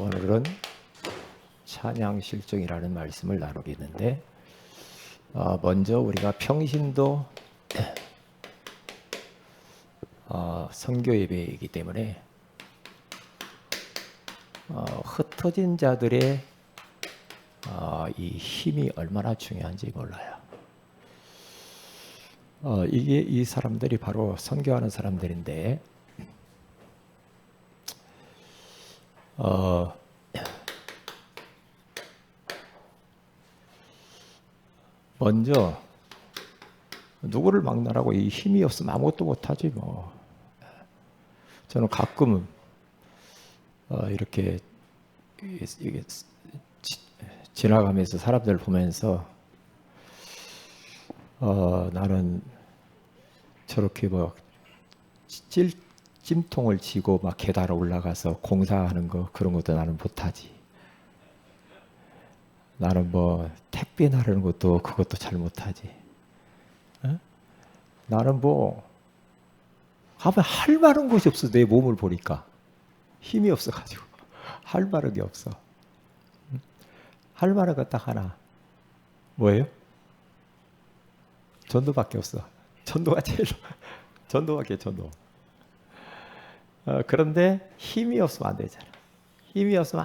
오늘은 찬양 실정이라는 말씀을 나누겠는데, 먼저 우리가 평신도 선교 예배이기 때문에 흩어진 자들의 이 힘이 얼마나 중요한지 몰라요. 이게 이 사람들이 바로 선교하는 사람들인데, 먼저 누구를 막나라고 이 힘이 없으면 아무것도 못하지 뭐. 저는 가끔 이렇게 지나가면서 사람들 보면서 나는 저렇게 뭐 찜통을 쥐고 막 계단 올라가서 공사하는 거 그런 것도 나는 못하지. 나는 뭐 택배 나르는 것도 그것도 잘 못하지. 나는 뭐 하면 할 만한 것이 없어. 내 몸을 보니까 힘이 없어가지고 할 만한 게 없어. 할 만한 거 딱 하나. 뭐예요? 전도밖에 없어. 전도가 제일 전도밖에 전도. 그런데 힘이 없으면 안 되잖아. 힘이 없으면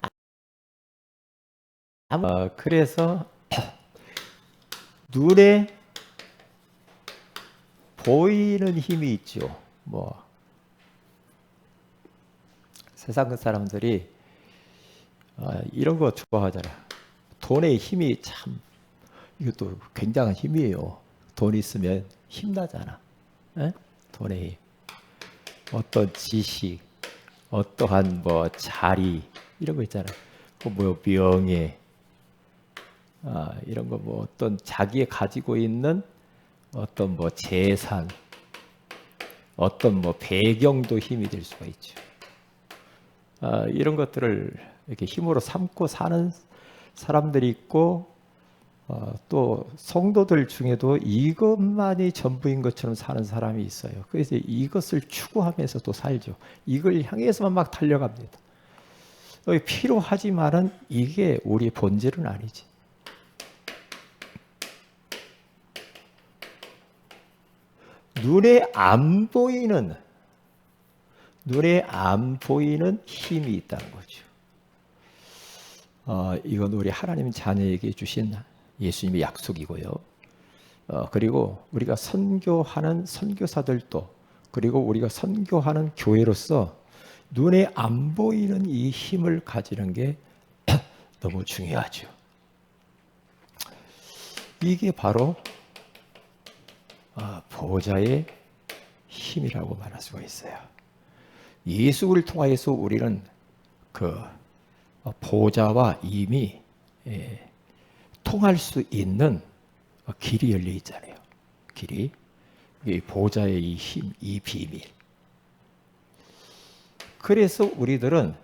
그래서 눈에 보이는 힘이 있죠. 뭐 세상 사람들이 이런 거 좋아하잖아. 돈의 힘이 참 이것도 굉장한 힘이에요. 돈 있으면 힘나잖아. 에? 돈의 힘. 어떤 지식, 어떠한 뭐 자리 이런 거 있잖아. 뭐 명예, 이런 거 뭐 어떤 자기가 가지고 있는 어떤 뭐 재산, 어떤 뭐 배경도 힘이 될 수가 있죠. 이런 것들을 이렇게 힘으로 삼고 사는 사람들이 있고, 또 성도들 중에도 이것만이 전부인 것처럼 사는 사람이 있어요. 그래서 이것을 추구하면서 또 살죠. 이걸 향해서만 막 달려갑니다. 필요하지만은 이게 우리의 본질은 아니지. 눈에 안 보이는 힘이 있다는 거죠. 이건 우리 하나님 자녀에게 주신 예수님의 약속이고요. 그리고 우리가 선교하는 선교사들도, 그리고 우리가 선교하는 교회로서 눈에 안 보이는 이 힘을 가지는 게 너무 중요하죠. 이게 바로 보좌의 힘이라고 말할 수가 있어요. 예수를 통하여서 우리는 그 보좌와 이미 통할 수 있는 길이 열려 있잖아요. 길이. 이 보좌의 이 힘, 이 비밀. 그래서 우리들은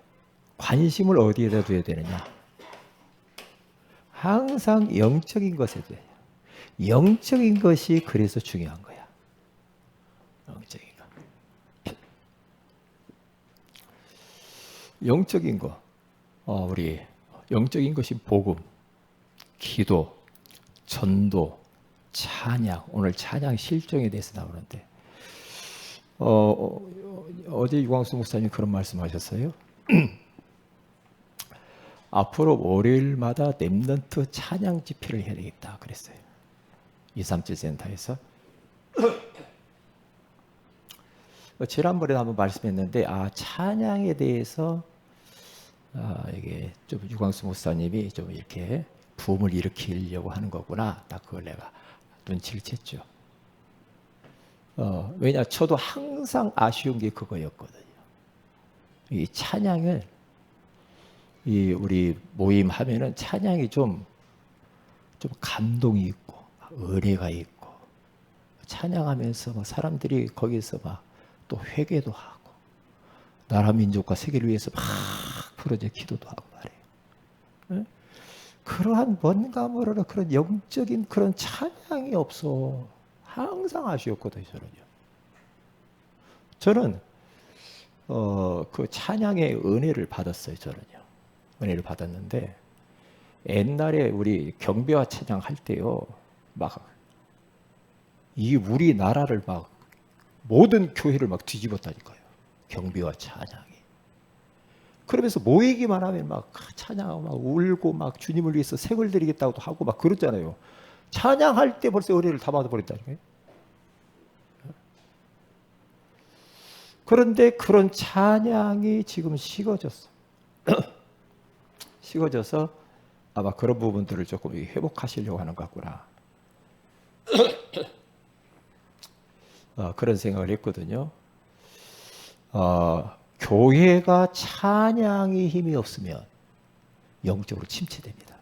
관심을 어디에다 둬야 되느냐? 항상 영적인 것에 둬야 돼요. 영적인 것이 그래서 중요한 거야. 영적인 거. 영적인 거. 우리 영적인 것이 복음, 기도, 전도, 찬양. 오늘 찬양 실정에 대해서 나오는데, 어제 유광수 목사님이 그런 말씀하셨어요. 앞으로 월요일마다 렘넌트 찬양 집회를 해야 되겠다 그랬어요. 237 센터에서. 지난번에 한번 말씀했는데, 찬양에 대해서 이게 좀 유광수 목사님이 좀 이렇게 붐을 일으키려고 하는 거구나. 딱 그걸 내가 눈치를 챘죠. 왜냐, 저도 항상 아쉬운 게 그거였거든요. 이 찬양을, 우리 모임 하면은 찬양이 좀 감동이 있고, 은혜가 있고, 찬양하면서 막 사람들이 거기서 막 또 회개도 하고, 나라 민족과 세계를 위해서 막 부르짖어 기도도 하고 말이에요. 그러한 뭔가 모르는 그런 영적인 그런 찬양이 없어. 항상 아쉬웠거든요, 저는 그 찬양의 은혜를 받았어요, 저는요. 은혜를 받았는데 옛날에 우리 경배와 찬양 할 때요, 막 이 우리나라를 막 모든 교회를 막 뒤집었다니까요. 경배와 찬양이. 그러면서 모이기만 하면 막 찬양하고 막 울고 막 주님을 위해서 생을 드리겠다고도 하고 막 그랬잖아요. 찬양할 때 벌써 은혜를 다 받아버렸다니까요. 그런데 그런 찬양이 지금 식어졌어. 식어져서 아마 그런 부분들을 조금 회복하시려고 하는 것 같구나. 그런 생각을 했거든요. 교회가 찬양이 힘이 없으면 영적으로 침체됩니다.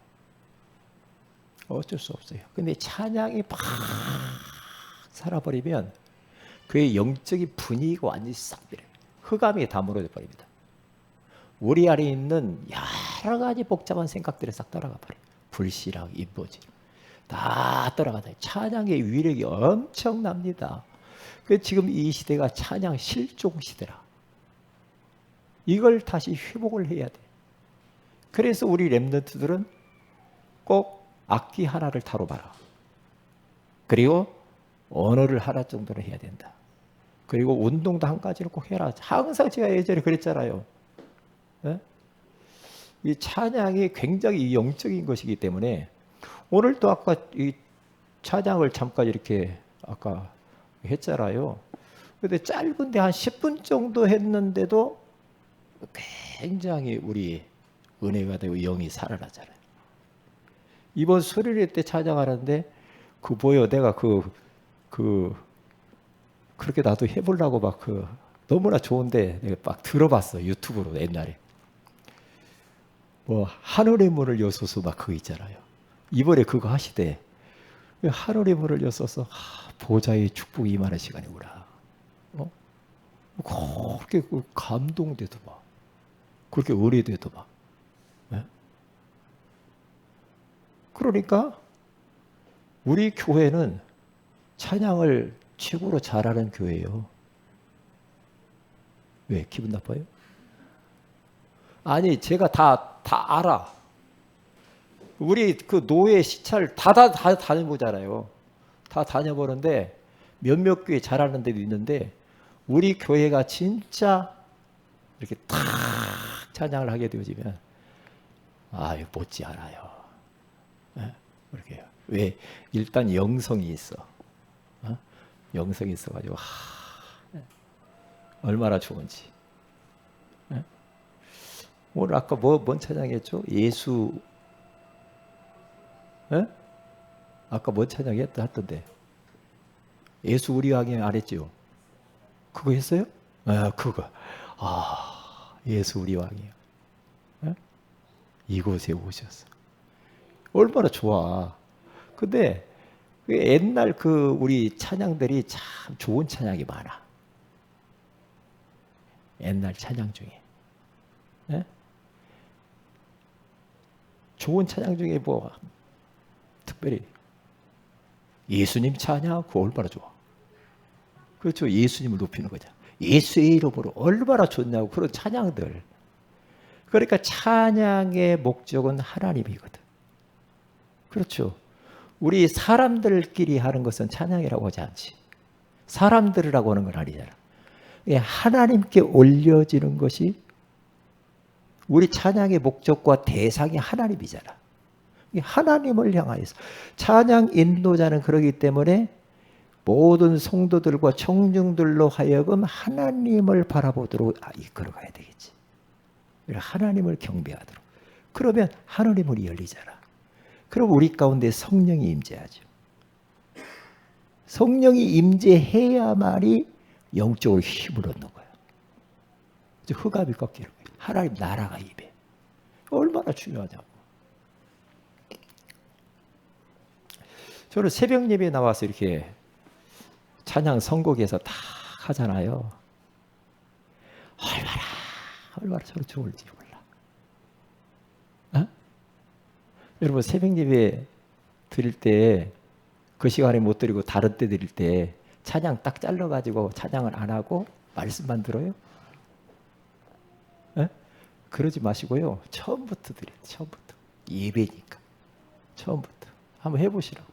어쩔 수 없어요. 근데 찬양이 팍 살아버리면 그의 영적인 분위기가 완전히 싹 빌어요. 흑암이 다 무너져 버립니다. 우리 안에 있는 여러 가지 복잡한 생각들이 싹 따라가 버려요. 불신앙, 인보질 다 따라가다. 찬양의 위력이 엄청납니다. 지금 이 시대가 찬양 실종 시대라. 이걸 다시 회복을 해야 돼. 그래서 우리 렘넌트들은 꼭 악기 하나를 다뤄봐라. 그리고 언어를 하나 정도는 해야 된다. 그리고 운동도 한 가지를 꼭 해라. 항상 제가 예전에 그랬잖아요. 네? 이 찬양이 굉장히 영적인 것이기 때문에 오늘도 아까 이 찬양을 잠깐 이렇게 아까 했잖아요. 근데 짧은데 한 10분 정도 했는데도 굉장히 우리 은혜가 되고 영이 살아나잖아요. 이번 수련회 때 찬양하는데 보여 내가 그렇게 나도 해보려고 막 너무나 좋은데 내가 막 들어봤어. 유튜브로 옛날에. 뭐 하늘의 문을 여소서 막 그거 있잖아요. 이번에 그거 하시대. 하늘의 문을 여소서 보좌의 축복이 임하는 시간이구나. 그렇게 감동돼도 막 그렇게 의뢰돼도 막. 네? 그러니까 우리 교회는 찬양을 최고로 잘하는 교회예요. 왜? 기분 나빠요? 아니 제가 다 알아. 우리 그 노예 시찰 다 다녀보잖아요. 다 다녀보는데 몇몇 교회 잘하는 데도 있는데 우리 교회가 진짜 이렇게 탁 찬양을 하게 되어지면 못지 않아요. 네? 그렇게요. 왜? 일단 영성이 있어. 영성이 있어가지고 얼마나 좋은지. 네? 오늘 아까 뭔 찬양했죠? 예수. 네? 아까 뭔 찬양했던데? 예수 우리 왕이 안 했죠? 그거 했어요? 그거. 예수 우리 왕이요. 네? 이곳에 오셨어. 얼마나 좋아. 근데 옛날 우리 찬양들이 참 좋은 찬양이 많아. 옛날 찬양 중에. 네? 좋은 찬양 중에 뭐 특별히 예수님 찬양 그거 얼마나 좋아. 그렇죠. 예수님을 높이는 거죠. 예수의 이름으로 얼마나 좋냐고 그런 찬양들. 그러니까 찬양의 목적은 하나님이거든. 그렇죠. 우리 사람들끼리 하는 것은 찬양이라고 하지 않지. 사람들이라고 하는 건 아니잖아. 하나님께 올려지는 것이 우리 찬양의 목적과 대상이 하나님이잖아. 하나님을 향하여서. 찬양 인도자는 그러기 때문에 모든 성도들과 청중들로 하여금 하나님을 바라보도록 이끌어가야 되겠지. 하나님을 경배하도록. 그러면 하늘의 문이 열리잖아. 그럼 우리 가운데 성령이 임재하죠. 성령이 임재해야만이 영적으로 힘을 얻는 거야. 흑암이 꺾이는 거야. 하나님 나라가 임해. 얼마나 중요하냐고. 저는 새벽 예배에 나와서 이렇게 찬양 선곡에서 다 하잖아요. 얼마나 저는 좋을지 몰라. 여러분 새벽 예배 드릴 때 그 시간에 못 드리고 다른 때 드릴 때 찬양 딱 잘라가지고 찬양을 안 하고 말씀만 들어요? 그러지 마시고요. 처음부터 드려야 돼. 처음부터. 예배니까. 처음부터. 한번 해보시라고.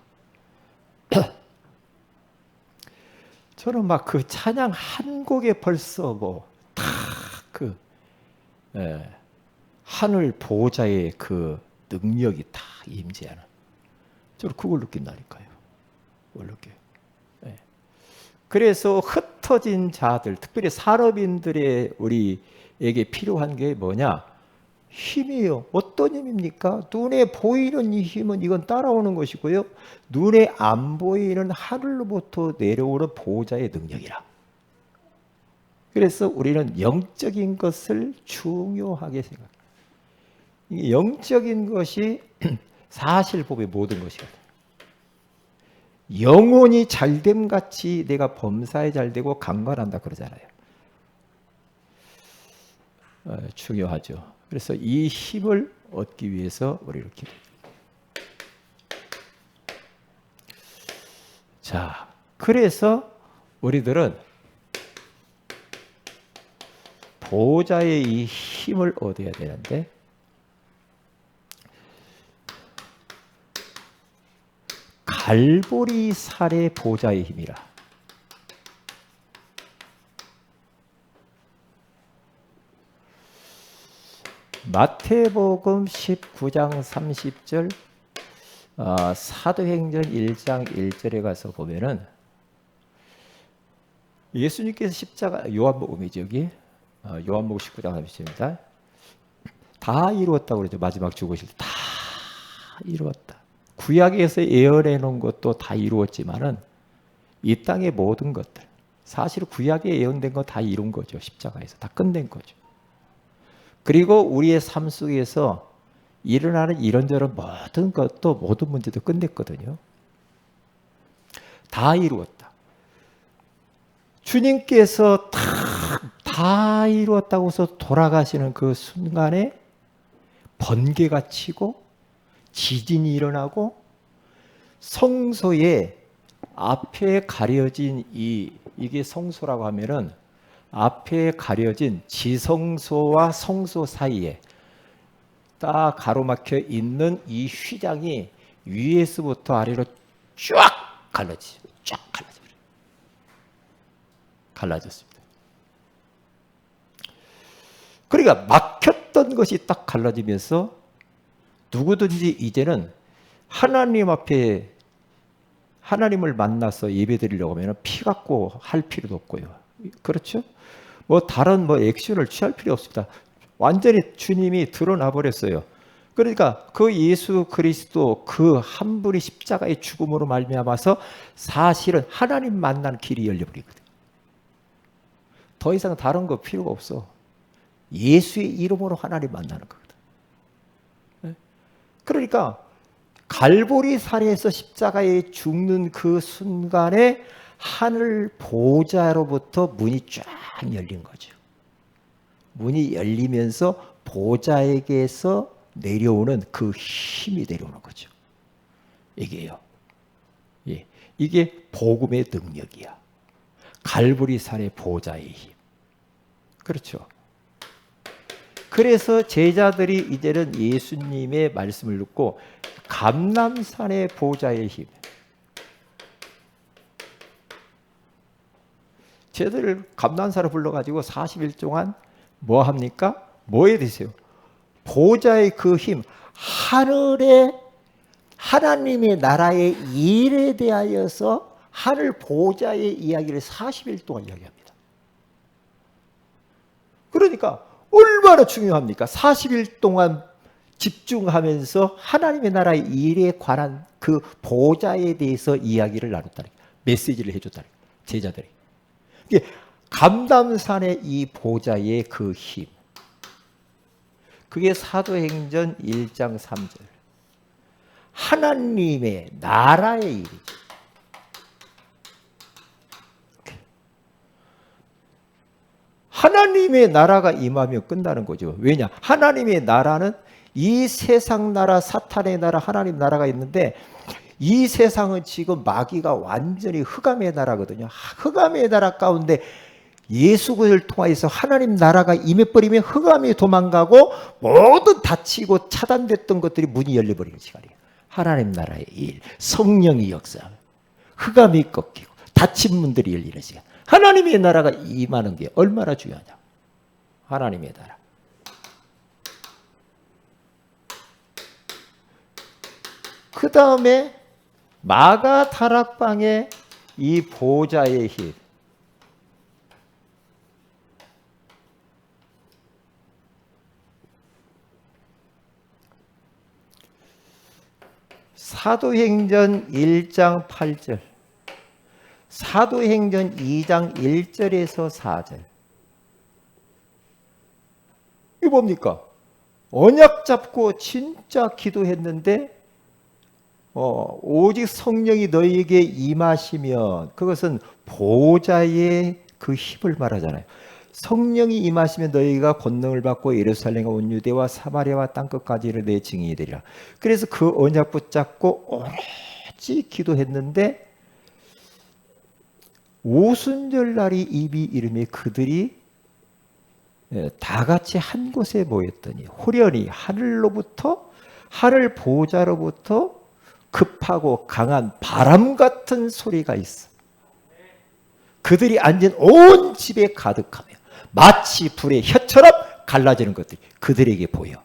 저는 막 그 찬양 한 곡에 벌써 그 하늘 보호자의 그 능력이 다 임재하는. 저는 그걸 느낀다니까요. 그걸 느껴요. 네. 그래서 흩어진 자들, 특별히 산업인들의 우리에게 필요한 게 뭐냐? 힘이에요. 어떤 힘입니까? 눈에 보이는 이 힘은 이건 따라오는 것이고요. 눈에 안 보이는 하늘로부터 내려오는 보호자의 능력이라. 그래서 우리는 영적인 것을 중요하게 생각해요. 영적인 것이 사실법의 모든 것이거든요. 영혼이 잘됨 같이 내가 범사에 잘되고 강건한다 그러잖아요. 중요하죠. 그래서 이 힘을 얻기 위해서 우리 이렇게. 자, 그래서 우리들은 보호자의 이 힘을 얻어야 되는데, 갈보리 살의 보호자의 힘이라. 마태복음 19장 30절, 사도행전 1장 1절에 가서 보면은 예수님께서 십자가, 요한복음이죠, 여기. 요한복음 19장 30절입니다. 다 이루었다고 그러죠. 마지막 죽으실 때 다 이루었다. 구약에서 예언해 놓은 것도 다 이루었지만은 이 땅의 모든 것들, 사실 구약에 예언된 거 다 이룬 거죠. 십자가에서 다 끝낸 거죠. 그리고 우리의 삶 속에서 일어나는 이런저런 모든 것도, 모든 문제도 끝냈거든요. 다 이루었다. 주님께서 다 이루었다고서 돌아가시는 그 순간에 번개가 치고 지진이 일어나고 성소에 앞에 가려진 이게 성소라고 하면은 앞에 가려진 지성소와 성소 사이에 딱 가로막혀 있는 이 휘장이 위에서부터 아래로 쫙 갈라졌습니다. 그러니까 막혔던 것이 딱 갈라지면서 누구든지 이제는 하나님 앞에 하나님을 만나서 예배드리려고 하면 피 갖고 할 필요도 없고요. 그렇죠? 다른 액션을 취할 필요 없습니다. 완전히 주님이 드러나 버렸어요. 그러니까 그 예수 그리스도 그 한 분이 십자가의 죽음으로 말미암아서 사실은 하나님 만나는 길이 열려버리거든요. 더 이상 다른 거 필요가 없어. 예수의 이름으로 하나님 만나는 거거든. 그러니까 갈보리 살에서 십자가에 죽는 그 순간에 하늘 보호자로부터 문이 쫙 열린 거죠. 문이 열리면서 보호자에게서 내려오는 그 힘이 내려오는 거죠. 이게요. 예, 이게 복음의 능력이야. 갈보리 살의 보호자의 힘. 그렇죠. 그래서 제자들이 이제는 예수님의 말씀을 듣고 감람산의 보호자의 힘. 쟤들 감람산을 불러가지고 40일 동안 뭐 합니까? 뭐에 대세요? 보호자의 그 힘, 하늘의 하나님의 나라의 일에 대하여서 하늘 보호자의 이야기를 40일 동안 이야기합니다. 그러니까 얼마나 중요합니까? 40일 동안 집중하면서 하나님의 나라의 일에 관한 그 보호자에 대해서 이야기를 나눴다는 거예요. 메시지를 해줬다는 거예요. 제자들이. 이게 감람산의 이 보호자의 그 힘. 그게 사도행전 1장 3절. 하나님의 나라의 일이죠. 하나님의 나라가 임하면 끝나는 거죠. 왜냐? 하나님의 나라는 이 세상 나라, 사탄의 나라, 하나님 나라가 있는데 이 세상은 지금 마귀가 완전히 흑암의 나라거든요. 흑암의 나라 가운데 예수를 통하여서 하나님 나라가 임해버리면 흑암이 도망가고 모든 닫히고 차단됐던 것들이 문이 열려버리는 시간이에요. 하나님 나라의 일, 성령이 역사하고 흑암이 꺾이고 닫힌 문들이 열리는 시간. 하나님의 나라가 임하는 게 얼마나 중요하냐. 하나님의 나라. 그 다음에 마가 다락방의 이 보좌의 힘. 사도행전 1장 8절, 사도행전 2장 1절에서 4절. 이거 뭡니까? 언약 잡고 진짜 기도했는데 오직 성령이 너희에게 임하시면, 그것은 보좌의 그 힘을 말하잖아요. 성령이 임하시면 너희가 권능을 받고 예루살렘과 온 유대와 사마리아와 땅끝까지 이르러 내 증인이 되리라. 그래서 그 언약 붙잡고 오로지 기도했는데 오순절 날이 입이 이름에 그들이 다 같이 한 곳에 모였더니 호련히 하늘로부터, 하늘 보좌로부터 급하고 강한 바람 같은 소리가 있어. 그들이 앉은 온 집에 가득하며 마치 불의 혀처럼 갈라지는 것들이 그들에게 보여.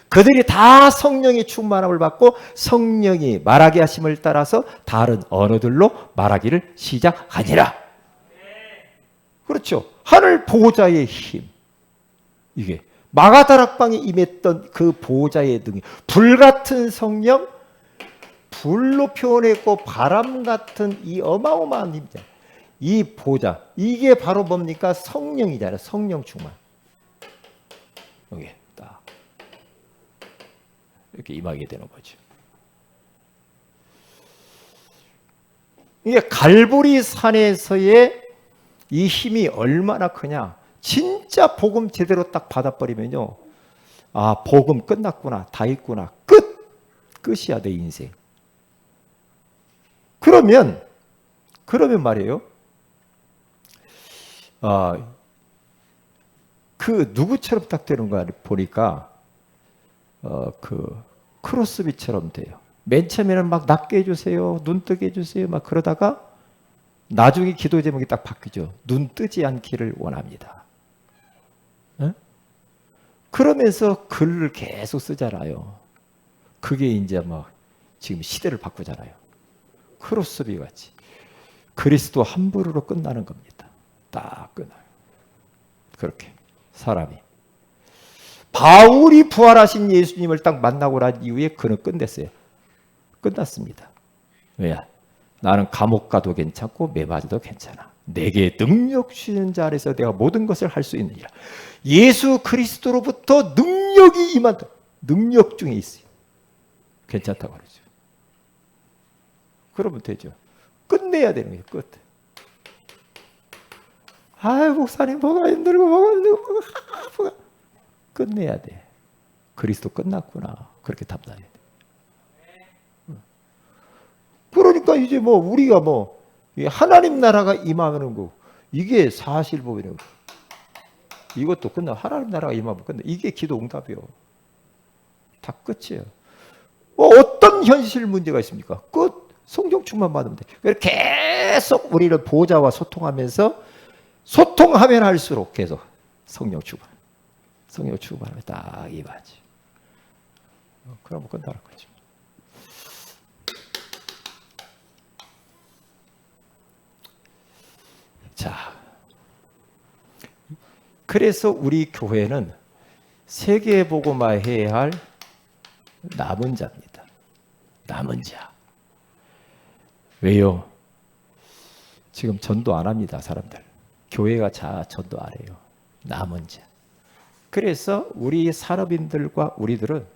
그들이 다 성령의 충만함을 받고 성령이 말하게 하심을 따라서 다른 언어들로 말하기를 시작하니라. 그렇죠. 하늘 보좌의 힘. 이게 마가다락방에 임했던 그 보좌의 등이 불같은 성령, 불로 표현했고 바람 같은 이 어마어마한 힘이잖아요. 이 보좌, 이게 바로 뭡니까? 성령이잖아요. 성령 충만. 여기 딱 이렇게 임하게 되는 거죠. 이게 갈보리 산에서의 이 힘이 얼마나 크냐. 진짜 복음 제대로 딱 받아버리면요, 아, 복음 끝났구나, 다 있구나, 끝이야 내 인생. 그러면 말이에요, 그 누구처럼 딱 되는 거 보니까 그 크로스비처럼 돼요. 맨 처음에는 막 낫게 해주세요, 눈 뜨게 해주세요, 막 그러다가 나중에 기도 제목이 딱 바뀌죠. 눈 뜨지 않기를 원합니다. 그러면서 글을 계속 쓰잖아요. 그게 이제 막 지금 시대를 바꾸잖아요. 크로스비 같이 그리스도 한 부르로 끝나는 겁니다. 딱 끝나요. 그렇게 사람이 바울이 부활하신 예수님을 딱 만나고 난 이후에 그는 끝냈어요. 끝났습니다. 왜? 나는 감옥 가도 괜찮고 매맞아도 괜찮아. 내게 능력 주시는 자 안에서 내가 모든 것을 할 수 있느니라. 예수 그리스도로부터 능력이 임한다. 능력 중에 있어요. 괜찮다고 그러죠. 그러면 되죠. 끝내야 되는 거예요. 끝. 아유, 목사님 뭐가 힘들고 뭐가 끝내야 돼. 그리스도 끝났구나. 그렇게 답답해야 돼. 그러니까 이제 뭐 우리가 뭐 하나님 나라가 임하는 거, 이게 사실보이는 거. 이것도 끝나. 하나님 나라가 임하면 끝나. 이게 기도 응답이요. 다 끝이에요. 어떤 현실 문제가 있습니까? 끝. 성령 충만 받으면 돼. 계속 우리는 보좌와 소통하면서, 소통하면 할수록 계속 성령 충만. 성령 충만하면 딱 임하지. 그러면 끝나는 거죠. 자, 그래서 우리 교회는 세계복음화해야 할 남은 자입니다. 남은 자. 왜요? 지금 전도 안 합니다, 사람들. 교회가 전도 안 해요. 남은 자. 그래서 우리 산업인들과 우리들은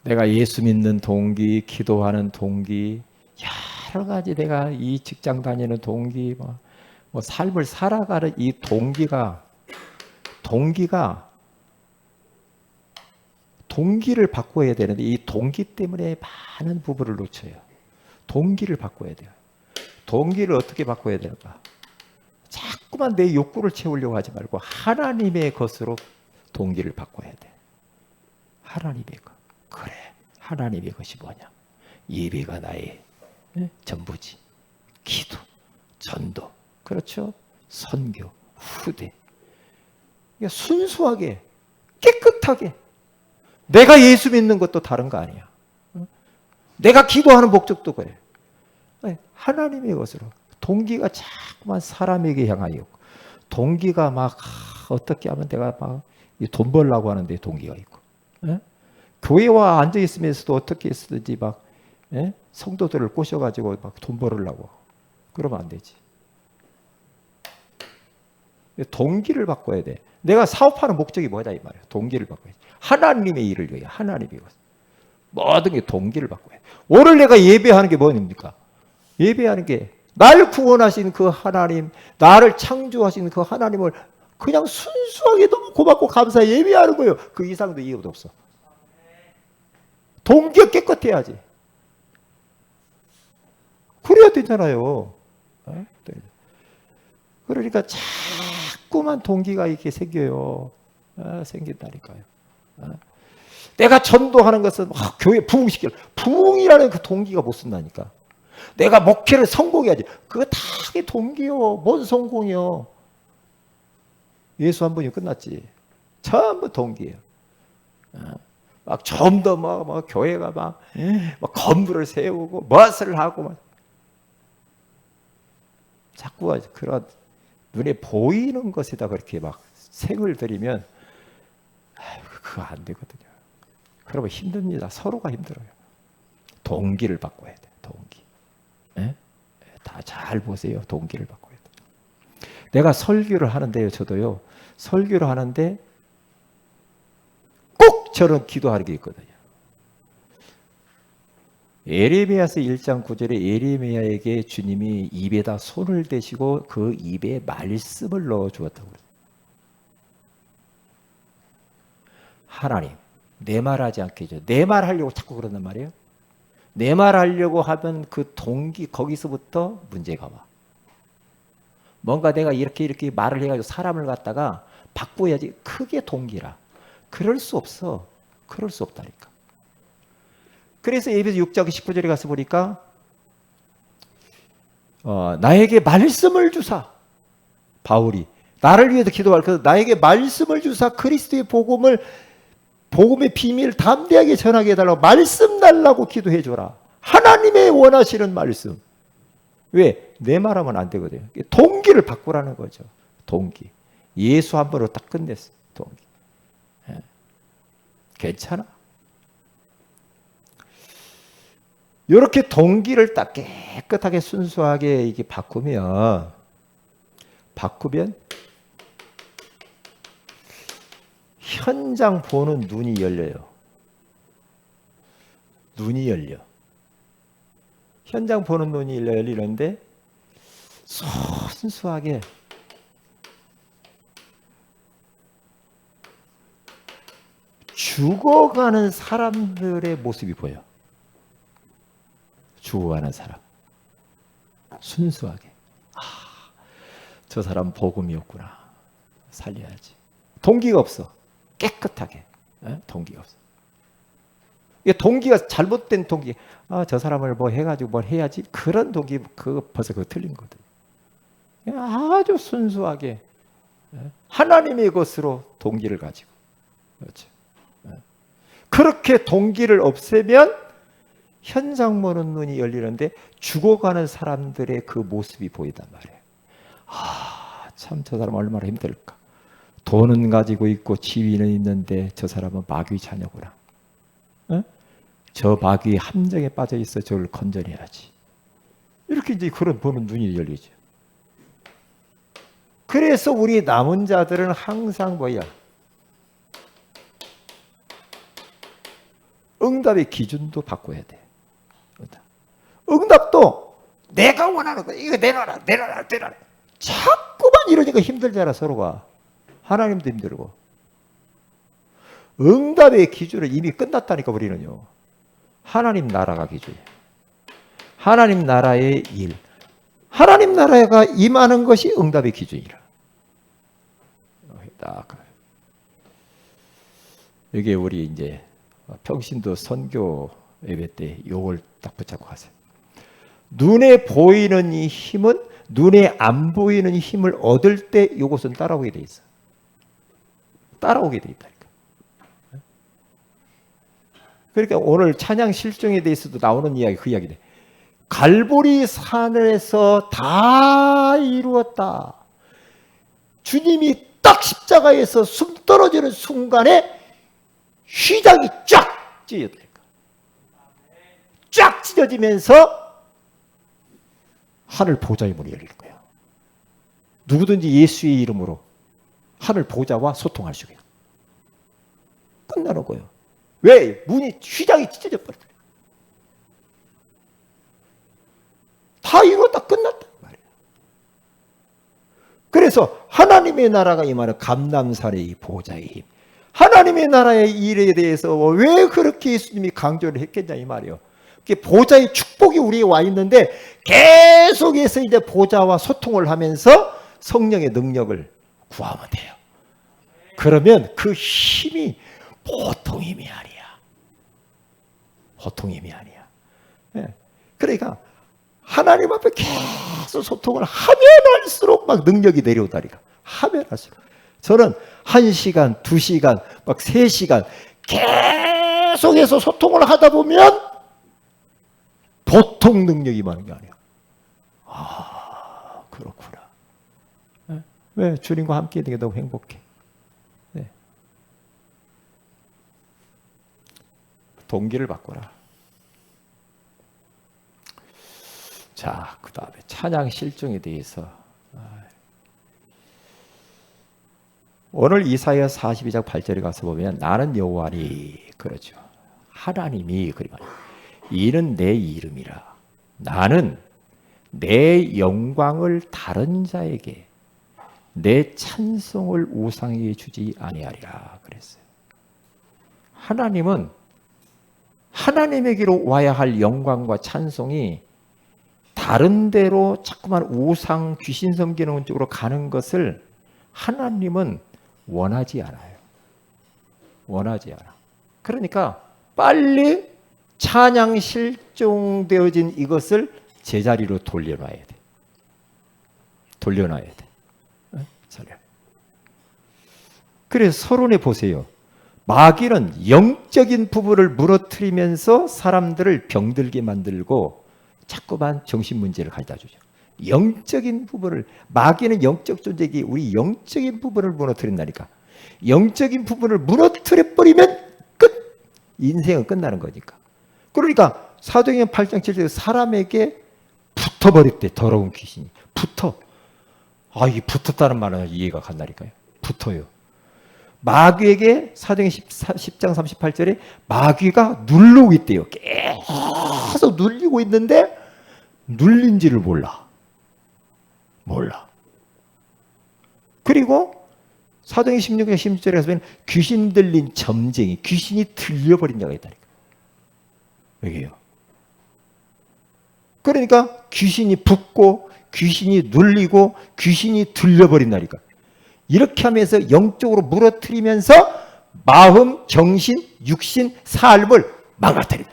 내가 예수 믿는 동기, 기도하는 동기, 여러 가지 내가 이 직장 다니는 동기, 뭐 삶을 살아가는 이 동기를 바꿔야 되는데 이 동기 때문에 많은 부분을 놓쳐요. 동기를 바꿔야 돼요. 동기를 어떻게 바꿔야 될까? 자꾸만 내 욕구를 채우려고 하지 말고 하나님의 것으로 동기를 바꿔야 돼. 하나님의 것. 그래. 하나님의 것이 뭐냐? 예배가 나의 전부지. 기도, 전도, 그렇죠? 선교, 후대. 그러니까 순수하게, 깨끗하게. 내가 예수 믿는 것도 다른 거 아니야. 내가 기도하는 목적도 그래. 하나님의 것으로. 동기가 자꾸만 사람에게 향하여 동기가 막 어떻게 하면 내가 막 돈 벌려고 하는데 동기가 있고, 교회와 앉아 있으면서도 어떻게 했든지 막 성도들을 꼬셔가지고 막 돈 벌으려고 그러면 안 되지. 동기를 바꿔야 돼. 내가 사업하는 목적이 뭐냐 이 말이야. 동기를 바꿔야 돼. 하나님의 일을 위해 하나님의 것. 모든 게 동기를 바꿔야 돼. 오늘 내가 예배하는 게 뭡니까? 예배하는 게 날 구원하신 그 하나님, 나를 창조하신 그 하나님을 그냥 순수하게 너무 고맙고 감사해 예배하는 거예요. 그 이상도 이유도 없어. 동기가 깨끗해야지. 그래야 되잖아요. 그러니까 자꾸만 동기가 이렇게 생겨요. 생긴다니까요. 내가 전도하는 것은 교회 부흥시켜. 부흥이라는 그 동기가 못 쓴다니까. 내가 목회를 성공해야지. 그거 다 동기요. 뭔 성공이요. 예수 한 번이 끝났지. 전부 동기예요. 막 좀 더 막 교회가 막 건물을 세우고 무엇을 하고 막 자꾸 그런 눈에 보이는 것에다 그렇게 막 생을 들이면 그거 안 되거든요. 그러면 힘듭니다. 서로가 힘들어요. 동기를 바꿔야 돼. 동기. 다 잘 보세요. 동기를 바꿔야 돼. 내가 설교를 하는데요. 저도요. 설교를 하는데 꼭 저는 기도하는 게 있거든요. 예레미야서 1장 9절에 예레미야에게 주님이 입에다 손을 대시고 그 입에 말씀을 넣어 주었다고 그래요. 하나님, 내 말하지 않게 해줘. 내 말하려고 자꾸 그런단 말이에요. 내 말하려고 하면 그 동기 거기서부터 문제가 와. 뭔가 내가 이렇게 말을 해가지고 사람을 갖다가 바꿔야지. 크게 동기라. 그럴 수 없어. 그럴 수 없다니까. 그래서 에베소 6장 19절에 가서 보니까 나에게 말씀을 주사. 바울이 나를 위해서 기도할 그 나에게 말씀을 주사 그리스도의 복음의 비밀을 담대하게 전하게 해달라고 말씀 달라고 기도해 줘라. 하나님의 원하시는 말씀. 왜? 내 말하면 안 되거든요. 동기를 바꾸라는 거죠. 동기. 예수 한 번으로 딱 끝냈어. 동기. 괜찮아. 이렇게 동기를 딱 깨끗하게 순수하게 이게 바꾸면 현장 보는 눈이 열려요. 눈이 열려. 현장 보는 눈이 열리는데 순수하게 죽어가는 사람들의 모습이 보여. 죽어가는 사람. 순수하게. 저 사람 복음이었구나. 살려야지. 동기가 없어. 깨끗하게. 동기가 없어. 이게 동기가 잘못된 동기. 저 사람을 뭐 해가지고 뭘 해야지. 그런 동기, 벌써 그거 틀린 거거든요. 아주 순수하게 하나님의 것으로 동기를 가지고. 그렇죠. 그렇게 동기를 없애면 현장 보는 눈이 열리는데 죽어가는 사람들의 그 모습이 보인단 말이에요. 참 저 사람 얼마나 힘들까. 돈은 가지고 있고 지위는 있는데 저 사람은 마귀 자녀구나. 저 마귀의 함정에 빠져 있어. 저를 건져내야지. 이렇게 이제 그런 보는 눈이 열리죠. 그래서 우리 남은 자들은 항상 뭐야? 응답의 기준도 바꿔야 돼. 응답도 내가 원하는 거 이거 내놔라. 자꾸만 이러니까 힘들잖아 서로가. 하나님도 힘들고. 응답의 기준은 이미 끝났다니까 우리는요. 하나님 나라가 기준이에요. 하나님 나라의 일, 하나님 나라가 임하는 것이 응답의 기준이라. 이게 우리 이제 평신도 선교 예배 때 요걸 딱 붙잡고 가세요. 눈에 보이는 이 힘은 눈에 안 보이는 힘을 얻을 때 이것은 따라오게 돼 있어. 따라오게 돼 있다니까. 그러니까 오늘 찬양 실종에 대해서도 나오는 이야기, 그 이야기네. 갈보리 산에서 다 이루었다. 주님이 딱 십자가에서 숨 떨어지는 순간에 휘장이 쫙 찢어지니까. 쫙 찢어지면서 하늘 보좌의 문이 열릴 거야. 누구든지 예수의 이름으로 하늘 보좌와 소통할 수 있게 끝나는 거예요. 왜? 문이 휘장이 찢어져 버렸어요. 다 이루었다 끝났다 말이에요. 그래서 하나님의 나라가 임하는 감람산의 이 보좌의 힘, 하나님의 나라의 일에 대해서 왜 그렇게 예수님이 강조를 했겠냐 이 말이에요. 보좌의 축복이 우리에 와 있는데 계속해서 이제 보좌와 소통을 하면서 성령의 능력을 구하면 돼요. 그러면 그 힘이 보통 힘이 아니야. 보통 힘이 아니야. 그러니까 하나님 앞에 계속 소통을 하면 할수록 막 능력이 내려오다니까. 하면 할수록. 저는 1시간, 2시간, 막 3시간 계속해서 소통을 하다 보면 보통 능력이 많은 게 아니야. 아, 그렇구나. 왜? 주님과 함께 있는 게 너무 행복해. 네. 동기를 바꿔라. 자, 그 다음에 찬양 실종에 대해서 오늘 이사야 42장 8절에 가서 보면 나는 여호와니, 그렇죠. 하나님이 그리고 이는 내 이름이라. 나는 내 영광을 다른 자에게, 내 찬송을 우상에게 주지 아니하리라 그랬어요. 하나님은 하나님에게로 와야 할 영광과 찬송이 다른 데로 자꾸만 우상, 귀신 섬기는 쪽으로 가는 것을 하나님은 원하지 않아요. 원하지 않아. 그러니까 빨리 찬양 실종되어진 이것을 제자리로 돌려놔야 돼. 돌려놔야 돼. 그래서 서론에 보세요. 마귀는 영적인 부분을 무너뜨리면서 사람들을 병들게 만들고 자꾸만 정신 문제를 가져다 주죠. 영적인 부분을, 마귀는 영적 존재이기 우리 영적인 부분을 무너뜨린다니까. 영적인 부분을 무너뜨려 버리면 끝. 인생은 끝나는 거니까. 그러니까 사도행전 8장 7절에 사람에게 붙어버렸대. 더러운 귀신이 붙어. 아, 이 붙었다는 말은 이해가 간다니까요. 붙어요. 마귀에게 사도행전 10장 38절에 마귀가 누르고 있대요. 계속 눌리고 있는데 눌린지를 몰라. 그리고 사도행전 16장 16절에 보면 귀신 들린 점쟁이, 귀신이 들려버린 자가 있다니까. 여기요. 그러니까 귀신이 붙고 귀신이 눌리고 귀신이 들려버린다니까. 이렇게 하면서 영적으로 무너뜨리면서 마음, 정신, 육신, 삶을 망가뜨린다.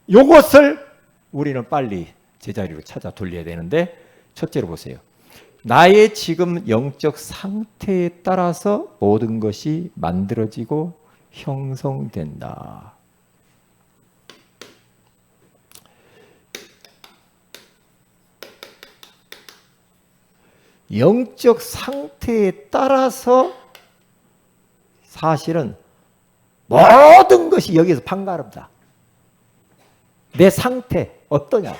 이것을 우리는 빨리 제자리로 찾아 돌려야 되는데, 첫째로 보세요. 나의 지금 영적 상태에 따라서 모든 것이 만들어지고 형성된다. 영적 상태에 따라서 사실은 모든 것이 여기서 판가름다. 내 상태 어떠냐?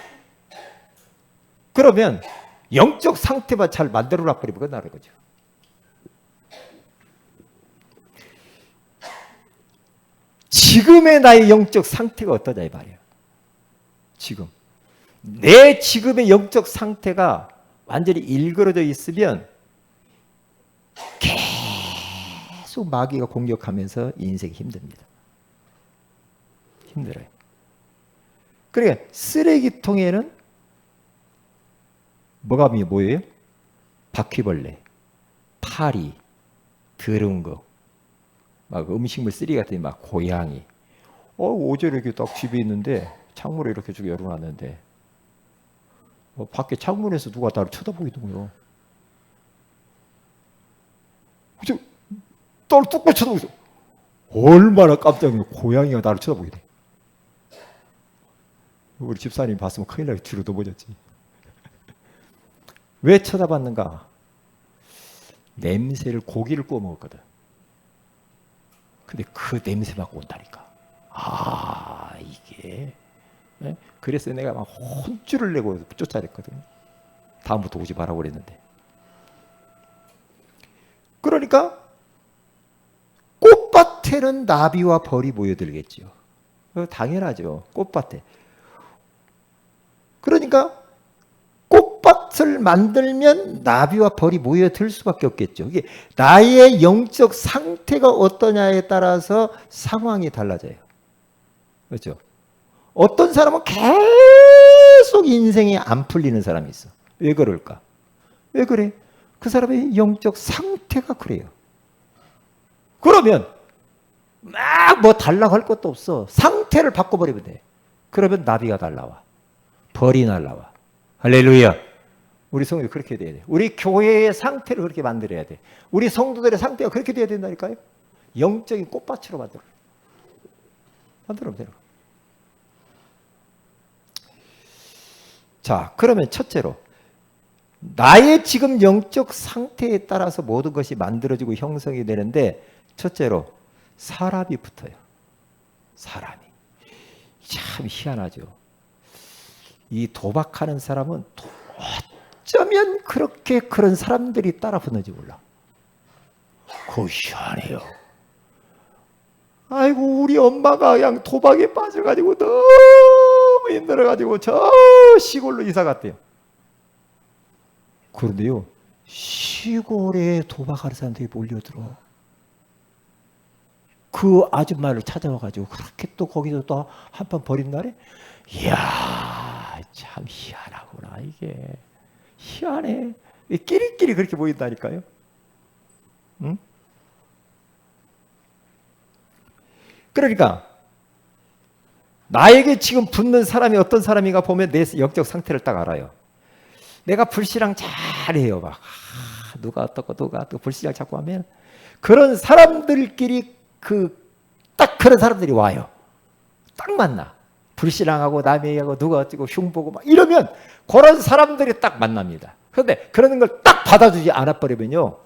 그러면 영적 상태만 잘 만들어놔 버리면 끝나는 거죠. 지금의 나의 영적 상태가 어떠냐 이 말이야. 지금 내 지금의 영적 상태가 완전히 일그러져 있으면 계속 마귀가 공격하면서 인생이 힘듭니다. 힘들어요. 그러니까 쓰레기통에는 뭐가 뭐예요? 바퀴벌레, 파리, 더러운 거, 막 음식물 쓰레기 같은 막 고양이. 어제 이렇게 딱 집에 있는데 창문을 이렇게 쭉 열어놨는데 밖에 창문에서 누가 나를 쳐다보이더군요. 그래서 나를 뚝 쳐다보고 있어. 얼마나 깜짝 놀라. 고양이가 나를 쳐다보게 돼. 우리 집사님 봤으면 큰일 나게 뒤로 넘어졌지. 왜 쳐다봤는가? 냄새를, 고기를 구워 먹었거든. 근데 그 냄새 맡고 온다니까. 이게. 네? 그래서 내가 막 혼쭐을 내고 쫓아냈거든. 다음부터 오지 말라고 그랬는데. 그러니까 꽃밭에는 나비와 벌이 모여들겠죠. 당연하죠. 꽃밭에. 그러니까 꽃밭을 만들면 나비와 벌이 모여들 수밖에 없겠죠. 이게 나의 영적 상태가 어떠냐에 따라서 상황이 달라져요. 그렇죠? 어떤 사람은 계속 인생이 안 풀리는 사람이 있어. 왜 그럴까? 왜 그래? 그 사람의 영적 상태가 그래요. 그러면 막 뭐 달라고 할 것도 없어. 상태를 바꿔버리면 돼. 그러면 나비가 날라와. 벌이 날라와. 할렐루야. 우리 성도들이 그렇게 돼야 돼. 우리 교회의 상태를 그렇게 만들어야 돼. 우리 성도들의 상태가 그렇게 돼야 된다니까요. 영적인 꽃밭으로 만들어면 되는 거야. 자, 그러면 첫째로 나의 지금 영적 상태에 따라서 모든 것이 만들어지고 형성이 되는데, 첫째로 사람이 붙어요. 사람이. 참 희한하죠. 이 도박하는 사람은 어쩌면 그렇게 그런 사람들이 따라 붙는지 몰라. 그거 희한해요. 아이고, 우리 엄마가 그냥 도박에 빠져가지고 너무 힘들어가지고 저 시골로 이사 갔대요. 그런데요, 시골에 도박하는 사람들이 몰려들어. 그 아줌마를 찾아와가지고 그렇게 또 거기서 또 한 판 버린 날에, 이야, 참 희한하구나. 이게 희한해. 끼리끼리 그렇게 보인다니까요. 응? 그러니까 나에게 지금 붙는 사람이 어떤 사람인가 보면 내 영적 상태를 딱 알아요. 내가 불신앙 잘해요. 막 누가 어떻고 누가 어떻고 불신앙 자꾸 하면 그런 사람들끼리 딱 그런 사람들이 와요. 딱 만나. 불신앙하고 남의 얘기하고 누가 어쩌고 흉보고 막 이러면 그런 사람들이 딱 만납니다. 그런데 그런 걸 딱 받아주지 않아버리면요,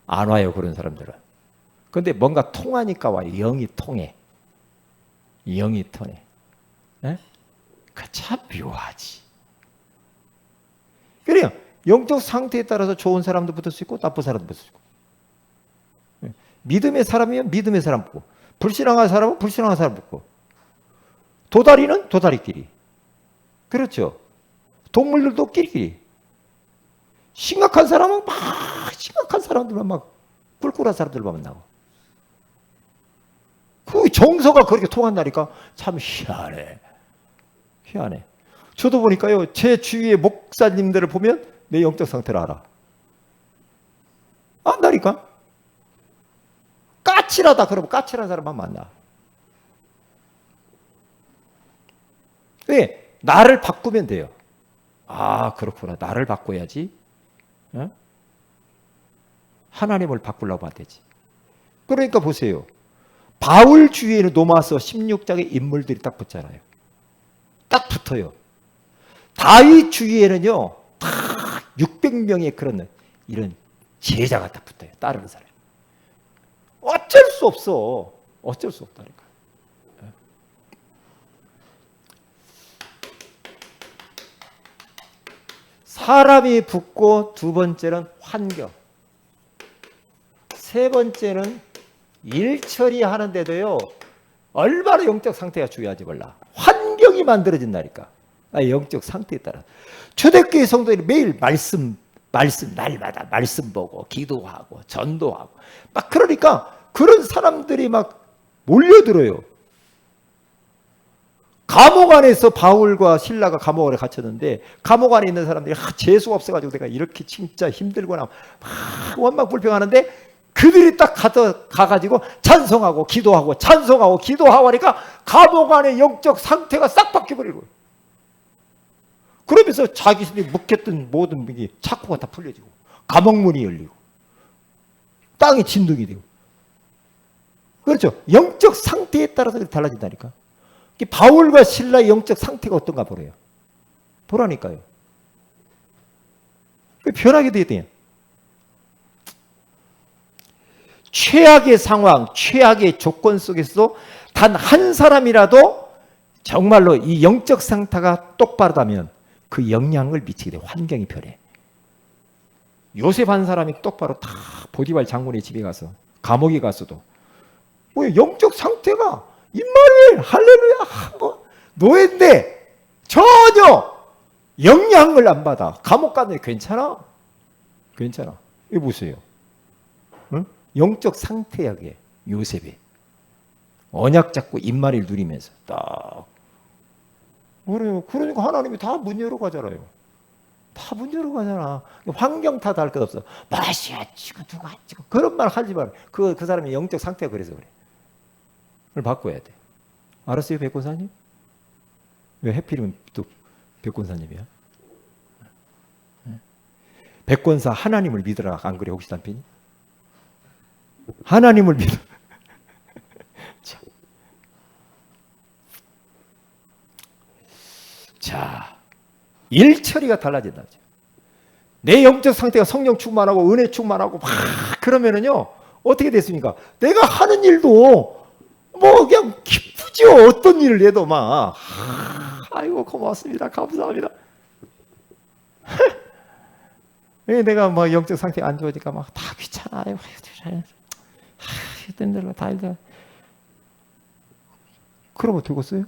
안 와요, 그런 사람들은. 그런데 뭔가 통하니까 와요. 영이 통해. 영이 통해. 네? 그 참 묘하지. 그래요. 영적 상태에 따라서 좋은 사람도 붙을 수 있고 나쁜 사람도 붙을 수 있고. 믿음의 사람이면 믿음의 사람 붙고, 불신앙한 사람은 불신앙한 사람 붙고, 도다리는 도다리끼리. 그렇죠. 동물들도 끼리끼리. 심각한 사람은 막 심각한 사람들만 막 꿀꿀한 사람들만 만나고. 그 정서가 그렇게 통한다니까 참 희한해. 희한해. 저도 보니까요, 제 주위의 목사님들을 보면 내 영적 상태를 알아. 안다니까. 까칠하다 그러면 까칠한 사람만 만나. 왜? 나를 바꾸면 돼요. 아, 그렇구나. 나를 바꿔야지. 어? 하나님을 바꾸려고 하되지. 그러니까 보세요. 바울 주위에는 로마서 16장의 인물들이 딱 붙잖아요. 딱 붙어요. 다윗 주위에는요, 다 600명의 그런 이런 제자가 딱 붙어요. 따르는 사람. 어쩔 수 없어. 어쩔 수 없다니까. 사람이 붙고, 두 번째는 환경. 세 번째는 일 처리하는데도요, 얼마나 영적 상태가 중요한지 몰라. 환경이 만들어진다니까. 영적 상태에 따라. 초대교회 성도들이 매일 말씀 날마다 말씀 보고 기도하고 전도하고 막, 그러니까 그런 사람들이 막 몰려들어요. 감옥 안에서 바울과 실라가 감옥 안에 갇혔는데 감옥 안에 있는 사람들이 재수가 없어가지고 내가 이렇게 진짜 힘들거나 막 원망 불평하는데 그들이 딱 가가지고 찬송하고 기도하고 찬송하고 기도하고 하니까 감옥 안에 영적 상태가 싹 바뀌어버리고 그러면서 자기들이 묶였던 모든 착고가 다 풀려지고 감옥문이 열리고 땅이 진동이 되고 그렇죠. 영적 상태에 따라서 달라진다니까. 바울과 실라의 영적 상태가 어떤가 보래요. 보라니까요. 변하게 돼요. 최악의 상황, 최악의 조건 속에서도 단 한 사람이라도 정말로 이 영적 상태가 똑바르다면 그 영향을 미치게 돼요. 환경이 변해. 요셉 한 사람이 똑바로 다 보디발 장군의 집에 가서 감옥에 갔어도 뭐 영적 상태가 임마누엘 할렐루야 뭐 노예인데 전혀 영향을 안 받아. 감옥 갔는데 괜찮아? 괜찮아. 이거 보세요. 응? 영적 상태야 그게 요셉이. 언약 잡고 임마누엘 누리면서 딱 그래요. 그러니까 하나님이 다 문 열어 가잖아요. 다 문 열어 가잖아. 환경 탓 할 것 없어. 맛이야 지금 누가 지금 그런 말 하지 마. 그 사람의 영적 상태가 그래서 그래. 그걸 바꿔야 돼. 알았어요, 백권사님? 왜 해필이면 또 백권사님이야? 백권사 하나님을 믿으라. 안 그래 혹시 남편이? 하나님을 믿어. 자, 일처리가 달라진다. 내 영적 상태가 성령 충만하고 은혜 충만하고 막 그러면은요 어떻게 됐습니까? 내가 하는 일도 뭐 그냥 기쁘죠. 어떤 일을 해도 막 아이고 고맙습니다. 감사합니다. 내가 뭐 영적 상태가 안 좋으니까 막 다 귀찮아요. 힘들어 다 힘들어. 그러면 되겠어요?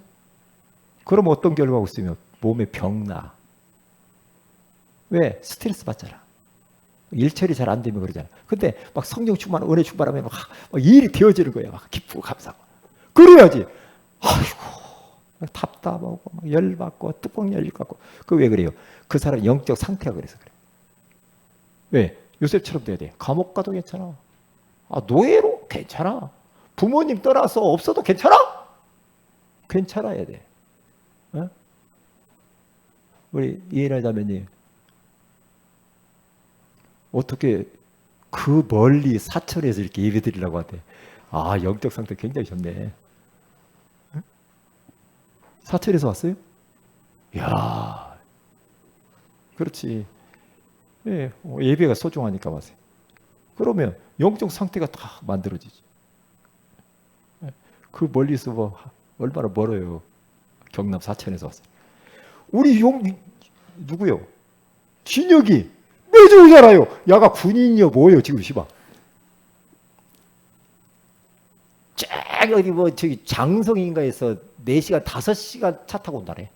그럼 어떤 결과가 있으면 몸에 병나. 왜? 스트레스 받잖아. 일처리 잘 안 되면 그러잖아. 근데 막 성령 충만, 은혜 충만하면 막 일이 되어지는 거야. 막 기쁘고 감사하고. 그래야지. 아이고 답답하고 막 열받고 뚜껑 열릴 것 같고. 그 왜 그래요? 그 사람 영적 상태가 그래서 그래. 왜? 요셉처럼 돼야 돼. 감옥 가도 괜찮아. 노예로 괜찮아. 부모님 떠나서 없어도 괜찮아? 괜찮아야 돼. 어? 우리 이해를 자매님 어떻게 그 멀리 사천에서 이렇게 예배 드리려고 하대. 영적 상태 굉장히 좋네. 응? 사천에서 왔어요? 이야, 그렇지. 예, 예배가 소중하니까 왔어요. 그러면 영적 상태가 다 만들어지지. 그 멀리서 뭐 얼마나 멀어요. 경남 사천에서 왔어요. 우리 누구요? 진혁이 매주 오잖아요. 야가 군인이요 뭐예요 지금 시방. 쫙 어디 뭐 저기 장성인가에서 4시간 5시간 차 타고 온다네.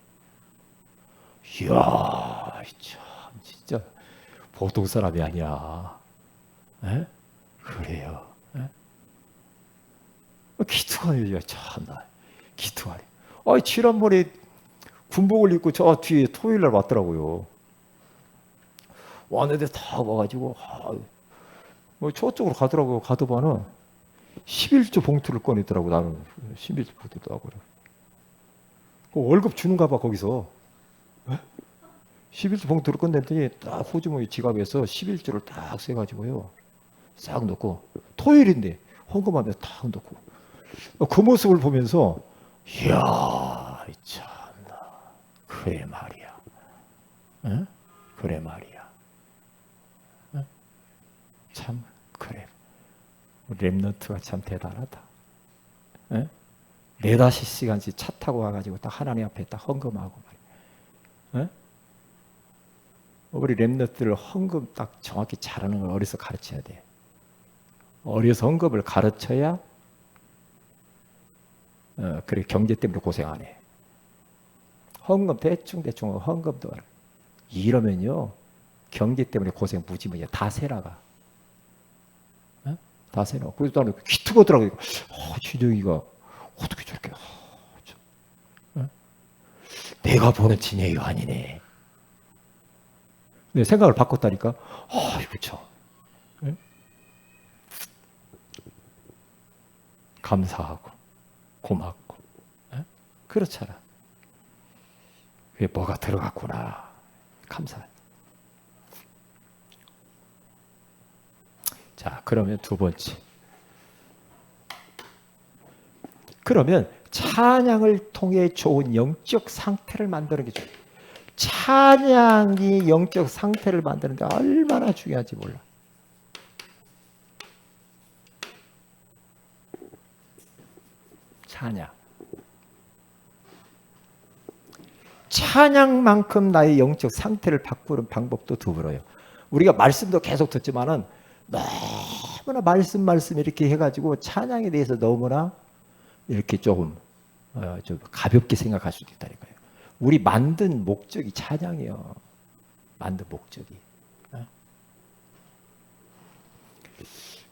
이야 참 진짜 보통 사람이 아니야. 에? 그래요. 에? 기특하네요. 참나 기특하네. 지난번에 군복을 입고 저 뒤에 토요일날 왔더라고요. 왔는데 다 와가지고 뭐 저쪽으로 가더라고요. 가더바는 11조 봉투를 꺼내더라고. 나는 11조 봉투도 하고 월급 주는가 봐 거기서. 11조 봉투를 꺼냈더니 딱 호주머니 지갑에서 11조를 딱 세가지고요. 싹 넣고 토요일인데 헌금하면 딱 넣고 그 모습을 보면서 이야 참나 그래 말이야. 응? 그래 말이야. 참 그래. 렘넌트가 참 대단하다. 4-5시간씩 차 타고 와가지고 딱 하나님 앞에 딱 헌금하고 말이야. 우리 렘넌트를 헌금 딱 정확히 잘하는 걸 어려서 가르쳐야 돼. 어려서 헌금을 가르쳐야 그래 경제 때문에 고생 안 해. 헌금 대충 헌금도 이러면요 경제 때문에 고생 무지무지 다 새나가. 다 새나. 그래서 나는 기특하더라고요. 진영이가 어떻게 저렇게 내가 보는 진예가 아니네. 내 생각을 바꿨다니까. 그렇죠. 감사하고 고맙고. 그렇잖아. 왜 뭐가 들어갔구나. 감사. 자, 그러면 두 번째. 그러면 찬양을 통해 좋은 영적 상태를 만드는 게 중요해요. 찬양이 영적 상태를 만드는 데 얼마나 중요한지 몰라. 찬양만큼 나의 영적 상태를 바꾸는 방법도 드물어요. 우리가 말씀도 계속 듣지만은 너무나 말씀 이렇게 해가지고 찬양에 대해서 너무나 이렇게 좀 가볍게 생각할 수도 있다니까요. 우리 만든 목적이 찬양이에요. 만든 목적이.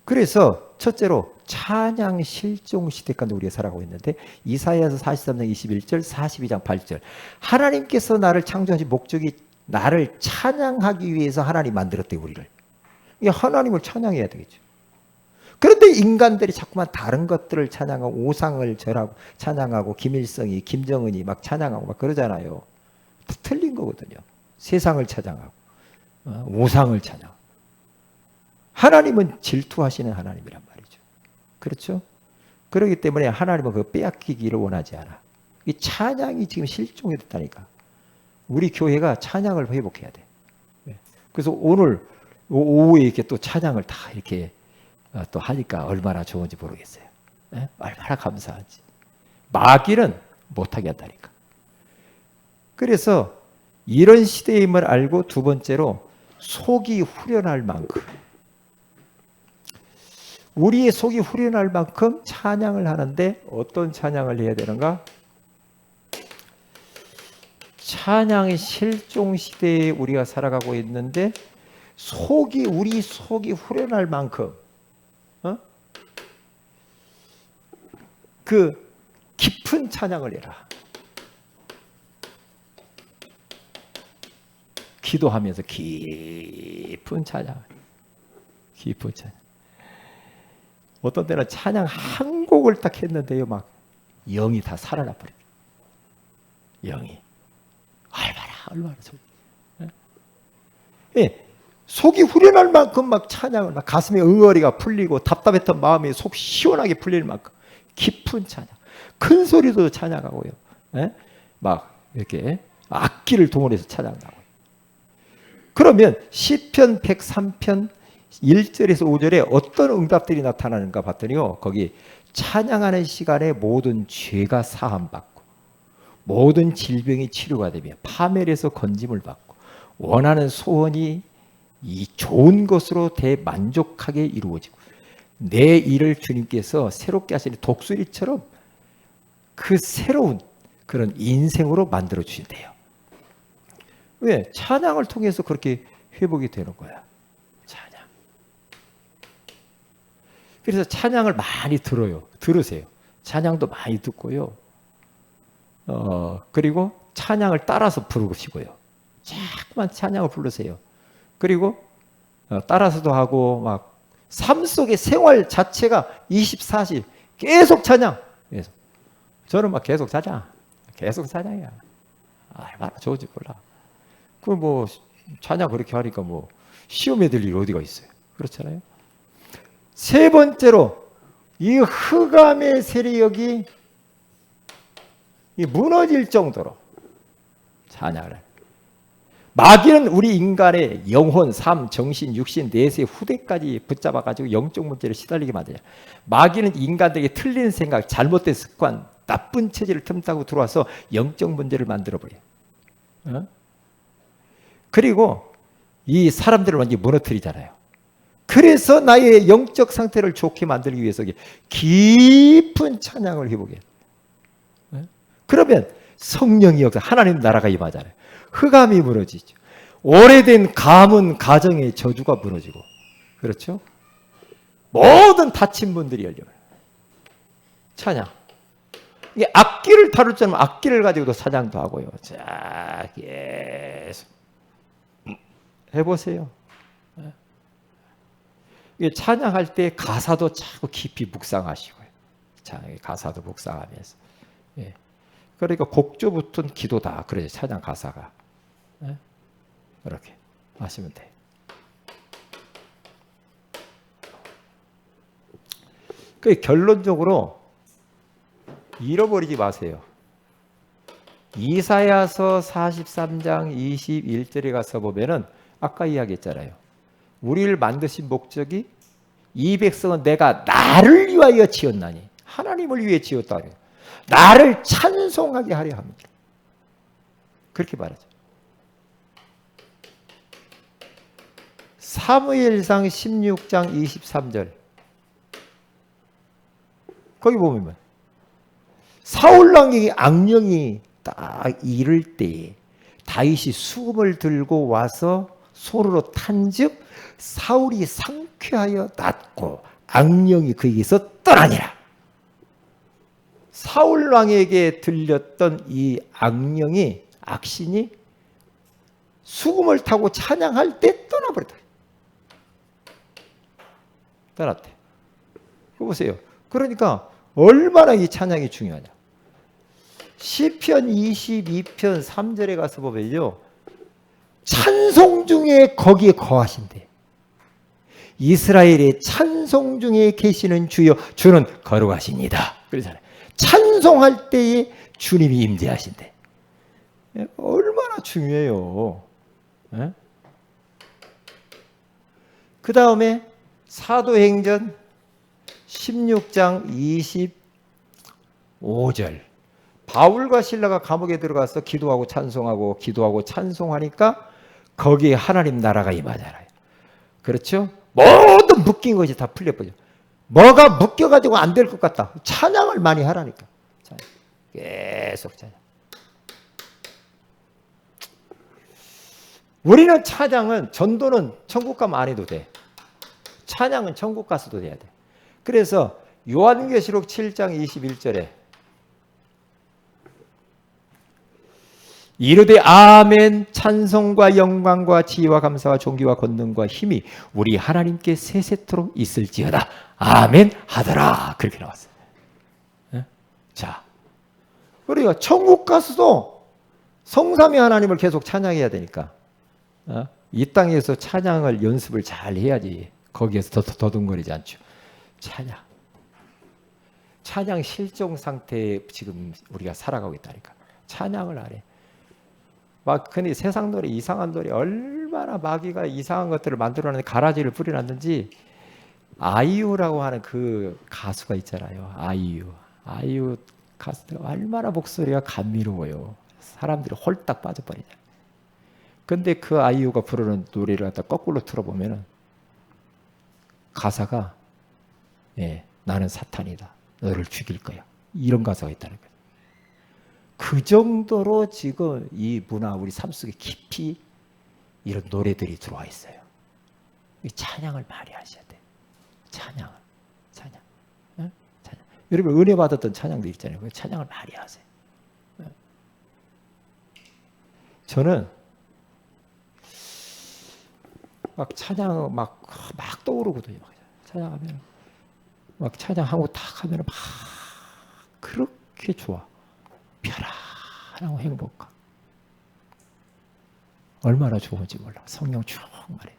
그래서 첫째로 찬양 실종 시대까지 우리가 살아가고 있는데 이사야서 43장 21절 42장 8절 하나님께서 나를 창조하신 목적이 나를 찬양하기 위해서 하나님 만들었대요. 우리를. 하나님을 찬양해야 되겠죠. 그런데 인간들이 자꾸만 다른 것들을 찬양하고 우상을 절하고 찬양하고 김일성이 김정은이 막 찬양하고 막 그러잖아요. 틀린 거거든요. 세상을 찬양하고 우상을 찬양. 하나님은 질투하시는 하나님이란 말이죠. 그렇죠? 그렇기 때문에 하나님은 그거 빼앗기기를 원하지 않아. 이 찬양이 지금 실종이 됐다니까. 우리 교회가 찬양을 회복해야 돼. 그래서 오늘 오후에 이렇게 또 찬양을 다 이렇게 또 하니까 얼마나 좋은지 모르겠어요. 얼마나 감사하지. 마귀는 못하게 한다니까. 그래서 이런 시대임을 알고 두 번째로 속이 후련할 만큼 우리의 속이 후련할 만큼 찬양을 하는데 어떤 찬양을 해야 되는가? 찬양의 실종 시대에 우리가 살아가고 있는데 우리 속이 후련할 만큼 그 깊은 찬양을 해라. 기도하면서 깊은 찬양. 어떤 때는 찬양 한 곡을 딱 했는데요, 막 영이 다 살아나 버려요. 영이 얼마나 속. 속이 후련할 만큼 막 찬양을 막 가슴에 응어리가 풀리고 답답했던 마음이 속 시원하게 풀릴 만큼 깊은 찬양. 큰 소리도 찬양하고요. 막 이렇게 악기를 동원해서 찬양하고요. 그러면 시편 103편 1절에서 5절에 어떤 응답들이 나타나는가 봤더니요. 거기 찬양하는 시간에 모든 죄가 사함받고 모든 질병이 치료가 되며 파멸에서 건짐을 받고 원하는 소원이 이 좋은 것으로 대만족하게 이루어지고 내 일을 주님께서 새롭게 하시는 독수리처럼 그 새로운 그런 인생으로 만들어 주신대요. 왜? 찬양을 통해서 그렇게 회복이 되는 거야. 찬양. 그래서 찬양을 많이 들으세요. 찬양도 많이 듣고요. 그리고 찬양을 따라서 부르시고요. 자꾸만 찬양을 부르세요. 그리고 따라서도 하고 막 삶 속의 생활 자체가 24시 계속 찬양. 계속. 저는 막 계속 찬양이야. 얼마나 좋은지 몰라. 그 뭐 찬양 그렇게 하니까 뭐 시험에 들 일 어디가 있어요. 그렇잖아요. 세 번째로 이 흑암의 세력이 무너질 정도로 찬양을 해요. 마귀는 우리 인간의 영혼, 삶, 정신, 육신, 내세, 후대까지 붙잡아가지고 영적 문제를 시달리게 만드냐. 마귀는 인간들에게 틀린 생각, 잘못된 습관, 나쁜 체질을 틈타고 들어와서 영적 문제를 만들어버려요. 그리고 이 사람들을 완전히 무너뜨리잖아요. 그래서 나의 영적 상태를 좋게 만들기 위해서 깊은 찬양을 회복해요. 그러면 성령이 역사, 하나님 나라가 임하잖아요. 흑암이 무너지죠. 오래된 가문 가정의 저주가 무너지고, 그렇죠? 모든 다친 분들이 열려요. 찬양. 이게 악기를 다룰 줄 알면 악기를 가지고도 찬양도 하고요. 자, 계속 해보세요. 이게 찬양할 때 가사도 자꾸 깊이 묵상하시고요. 자, 가사도 묵상하면서. 예. 그러니까 곡조 붙은 기도다. 그러죠. 찬양 가사가. 예? 이렇게 하시면 돼요. 그 결론적으로 잃어버리지 마세요. 이사야서 43장 21절에 가서 보면은 아까 이야기했잖아요. 우리를 만드신 목적이 이 백성은 내가 나를 위하여 지었나니 하나님을 위해 지었다. 나를 찬송하게 하려 합니다. 그렇게 말하죠. 사무엘상 16장 23절 거기 보면 사울왕에게 악령이 딱 이를 때에 다윗이 수금을 들고 와서 소로로 탄즉 사울이 상쾌하여 낫고 악령이 그에게서 떠나니라. 사울왕에게 들렸던 이 악령이 악신이 수금을 타고 찬양할 때 떠나버렸다. 떠났대. 그거 보세요. 그러니까 얼마나 이 찬양이 중요하냐. 시편 22편 3절에 가서 보면요. 찬송 중에 거기에 거하신대. 이스라엘의 찬송 중에 계시는 주여 주는 거룩하십니다. 그러잖아요. 찬송할 때에 주님이 임재하신대. 얼마나 중요해요. 그 다음에 사도행전 16장 25절 바울과 실라가 감옥에 들어가서 기도하고 찬송하니까 거기에 하나님 나라가 임하잖아요. 그렇죠? 모든 묶인 것이 다 풀려버려. 뭐가 묶여가지고 안 될 것 같다. 찬양을 많이 하라니까. 계속 찬양. 우리는 찬양은 전도는 천국 가면 안 해도 돼. 찬양은 천국 가서도 돼야 돼. 그래서 요한계시록 7장 21절에 이르되 아멘 찬송과 영광과 지혜와 감사와 존귀와 권능과 힘이 우리 하나님께 세세토록 있을지어다 아멘 하더라. 그렇게 나왔어요. 자, 우리가 천국 가서도 성삼위 하나님을 계속 찬양해야 되니까 이 땅에서 찬양을 연습을 잘 해야지. 거기에서 더듬거리지 않죠. 찬양 실종 상태에 지금 우리가 살아가고 있다니까. 찬양을 안 해. 근데 세상 노래, 이상한 노래, 얼마나 마귀가 이상한 것들을 만들어내는 가라지를 뿌려놨는지, 아이유라고 하는 그 가수가 있잖아요. 아이유 가수들 얼마나 목소리가 감미로워요. 사람들이 홀딱 빠져버리잖아요. 근데 그 아이유가 부르는 노래를 갖다 거꾸로 틀어보면은 가사가 나는 사탄이다. 너를 죽일 거야. 이런 가사가 있다는 거예요. 그 정도로 지금 이 문화 우리 삶 속에 깊이 이런 노래들이 들어와 있어요. 찬양을 많이 하셔야 돼요. 찬양. 여러분 은혜 받았던 찬양들 있잖아요. 찬양을 많이 하세요. 저는 막 찬양 막 떠오르거든요. 찬양하면 막 찬양하고 탁 하면 막 그렇게 좋아. 편안하고 행복하고 얼마나 좋은지 몰라. 성령 충만해.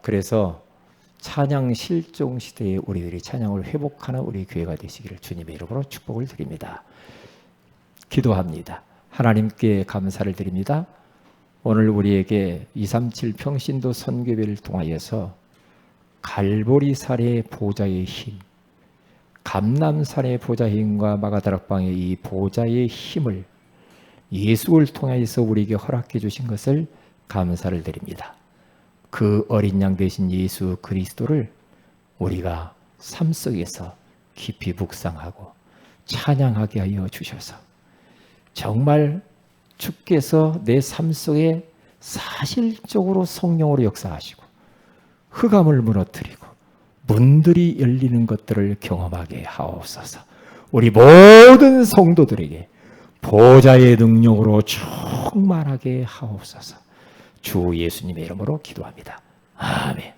그래서 찬양 실종 시대에 우리들이 찬양을 회복하는 우리 교회가 되시기를 주님의 이름으로 축복을 드립니다. 기도합니다. 하나님께 감사를 드립니다. 오늘 우리에게 237 평신도 선교회를 통하여서 갈보리산의 보좌의 힘, 감람산의 보좌의 힘과 마가다락방의 이 보좌의 힘을 예수를 통하여서 우리에게 허락해 주신 것을 감사를 드립니다. 그 어린 양 되신 예수 그리스도를 우리가 삶 속에서 깊이 묵상하고 찬양하게 하여 주셔서 정말 주께서 내 삶 속에 사실적으로 성령으로 역사하시고 흑암을 무너뜨리고 문들이 열리는 것들을 경험하게 하옵소서. 우리 모든 성도들에게 보좌의 능력으로 충만하게 하옵소서. 주 예수님의 이름으로 기도합니다. 아멘.